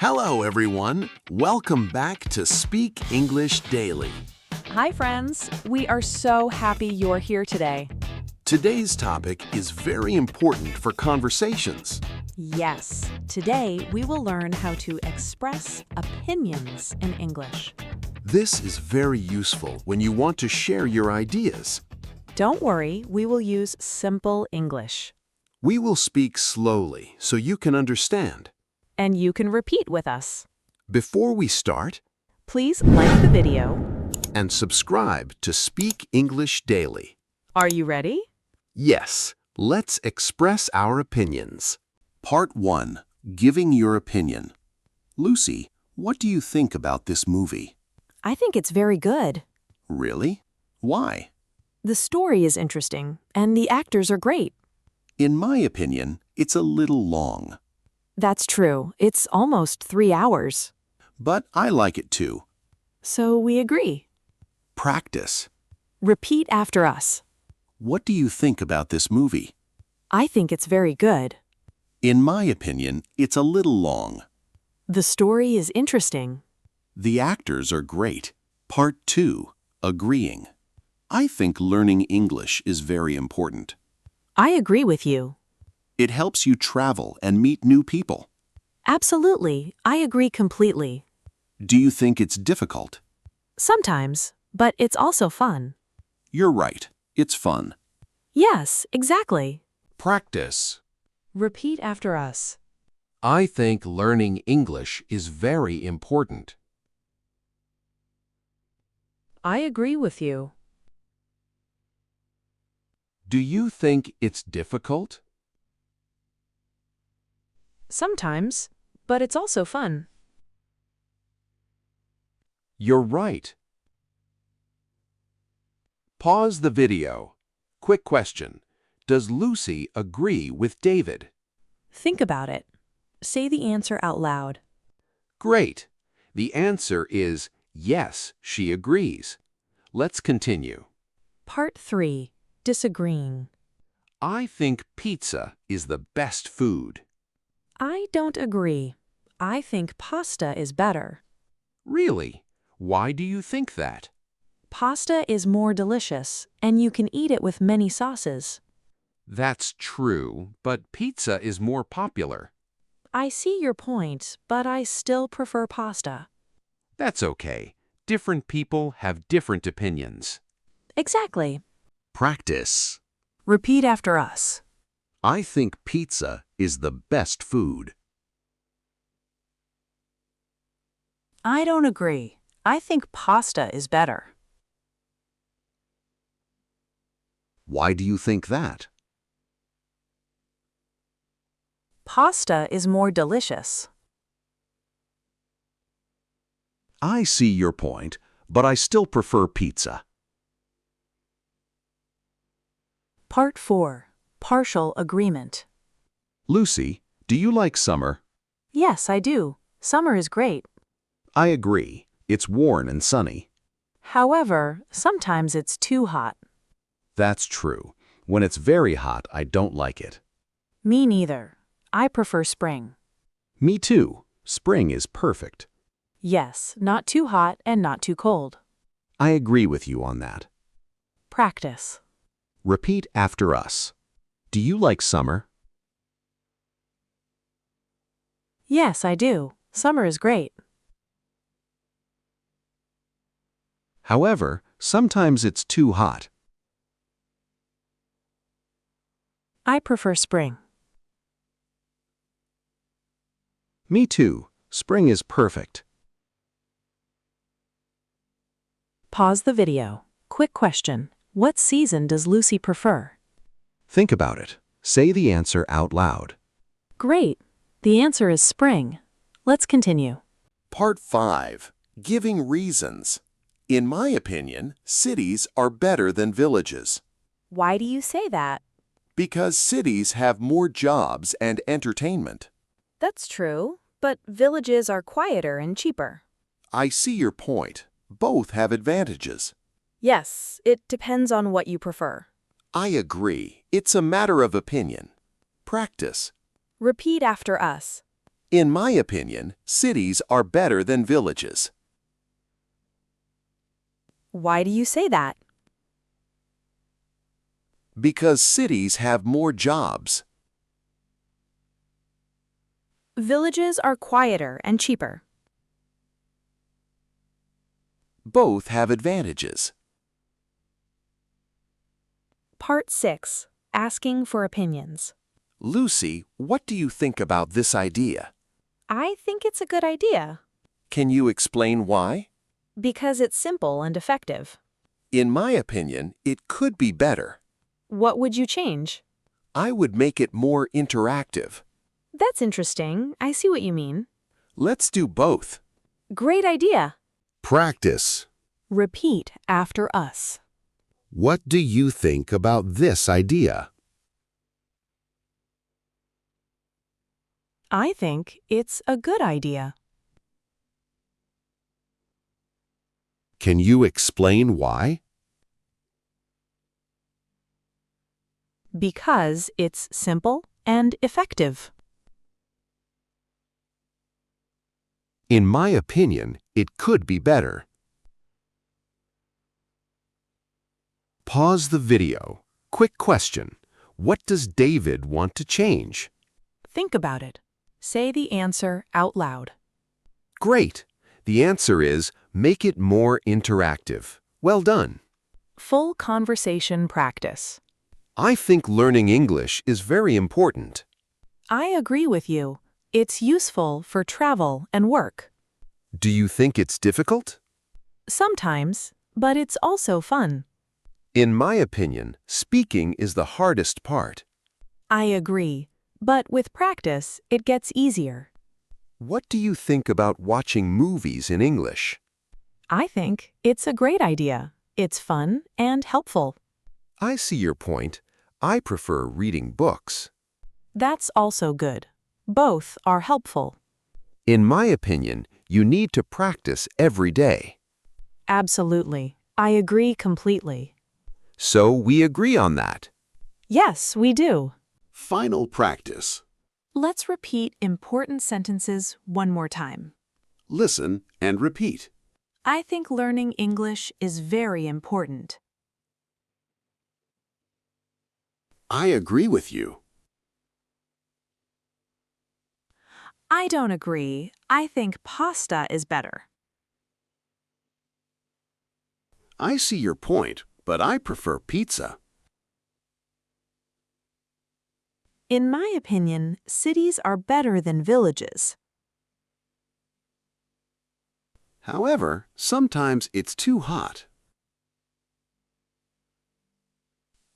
Hello, everyone. Welcome back to Speak English Daily. Hi, friends. We are so happy you're here today. Today's topic is very important for conversations. Yes, today we will learn how to express opinions in English. This is very useful when you want to share your ideas. Don't worry, we will use simple English. We will speak slowly so you can understand. And you can repeat with us. Before we start, Please like the video. and subscribe to Speak English Daily. Are you ready? Yes, let's express our opinions. Part 1. Giving your opinion. Lucy, what do you think about this movie? I think it's very good. Really? Why? The story is interesting, and the actors are great. In my opinion, it's a little long. That's true. It's almost 3 hours. But I like it too. So we agree. Practice. Repeat after us. What do you think about this movie? I think it's very good. In my opinion, it's a little long. The story is interesting. The actors are great. Part 2. Agreeing. I think learning English is very important. I agree with you. It helps you travel and meet new people. Absolutely. I agree completely. Do you think it's difficult? Sometimes, but it's also fun. You're right. It's fun. Yes, exactly. Practice. Repeat after us. I think learning English is very important. I agree with you. Do you think it's difficult? Sometimes, but it's also fun. You're right. Pause the video. Quick question. Does Lucy agree with David? Think about it. Say the answer out loud. Great. The answer is yes, she agrees. Let's continue. Part 3. Disagreeing. I think pizza is the best food. I don't agree. I think pasta is better. Really? Why do you think that? Pasta is more delicious, and you can eat it with many sauces. That's true, but pizza is more popular. I see your point, but I still prefer pasta. That's okay. Different people have different opinions. Exactly. Practice. Repeat after us. I think pizza is the best food. I don't agree. I think pasta is better. Why do you think that? Pasta is more delicious. I see your point, but I still prefer pizza. Part 4. Partial agreement. Lucy, do you like summer? Yes, I do. Summer is great. I agree. It's warm and sunny. However, sometimes it's too hot. That's true. When it's very hot, I don't like it. Me neither. I prefer spring. Me too. Spring is perfect. Yes, not too hot and not too cold. I agree with you on that. Practice. Repeat after us. Do you like summer? Yes, I do. Summer is great. However, sometimes it's too hot. I prefer spring. Me too. Spring is perfect. Pause the video. Quick question. What season does Lucy prefer? Think about it. Say the answer out loud. Great. The answer is spring. Let's continue. Part 5. Giving reasons. In my opinion, cities are better than villages Why do you say that? because cities have more jobs and entertainment. That's true, but villages are quieter and cheaper. I see your point. Both have advantages. Yes, it depends on what you prefer. I agree. It's a matter of opinion. Practice. Repeat after us. In my opinion, cities are better than villages. Why do you say that? Because cities have more jobs. Villages are quieter and cheaper. Both have advantages. Part 6. Asking for opinions. Lucy, what do you think about this idea? I think it's a good idea. Can you explain why? Because it's simple and effective. In my opinion, it could be better. What would you change? I would make it more interactive. That's interesting. I see what you mean. Let's do both. Great idea. Practice. Repeat after us. What do you think about this idea? I think it's a good idea. Can you explain why? Because it's simple and effective. In my opinion, it could be better. Pause the video. Quick question. What does David want to change? Think about it. Say the answer out loud. Great. The answer is make it more interactive. Well done. Full conversation practice. I think learning English is very important. I agree with you. It's useful for travel and work. Do you think it's difficult? Sometimes, but it's also fun. In my opinion, speaking is the hardest part. I agree, but with practice, it gets easier. What do you think about watching movies in English? I think it's a great idea. It's fun and helpful. I see your point. I prefer reading books. That's also good. Both are helpful. In my opinion, you need to practice every day. Absolutely. I agree completely. So we agree on that. Yes, we do. Final practice. Let's repeat important sentences one more time. Listen and repeat. I think learning English is very important. I agree with you. I don't agree. I think pasta is better. I see your point, but I prefer pizza. In my opinion, cities are better than villages. However, sometimes it's too hot.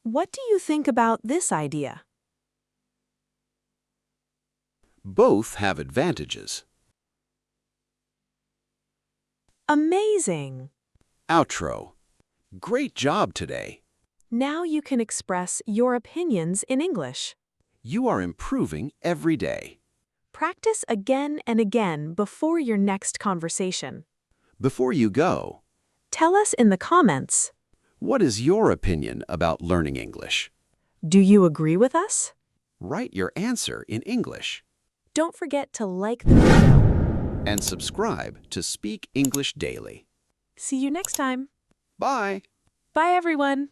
What do you think about this idea? Both have advantages. Amazing! Outro. Great job today. Now you can express your opinions in English. You are improving every day. Practice again and again before your next conversation. Before you go, Tell us in the comments. what is your opinion about learning English? Do you agree with us? Write your answer in English Don't forget to like the video. and subscribe to Speak English Daily. See you next time. Bye! Bye, everyone.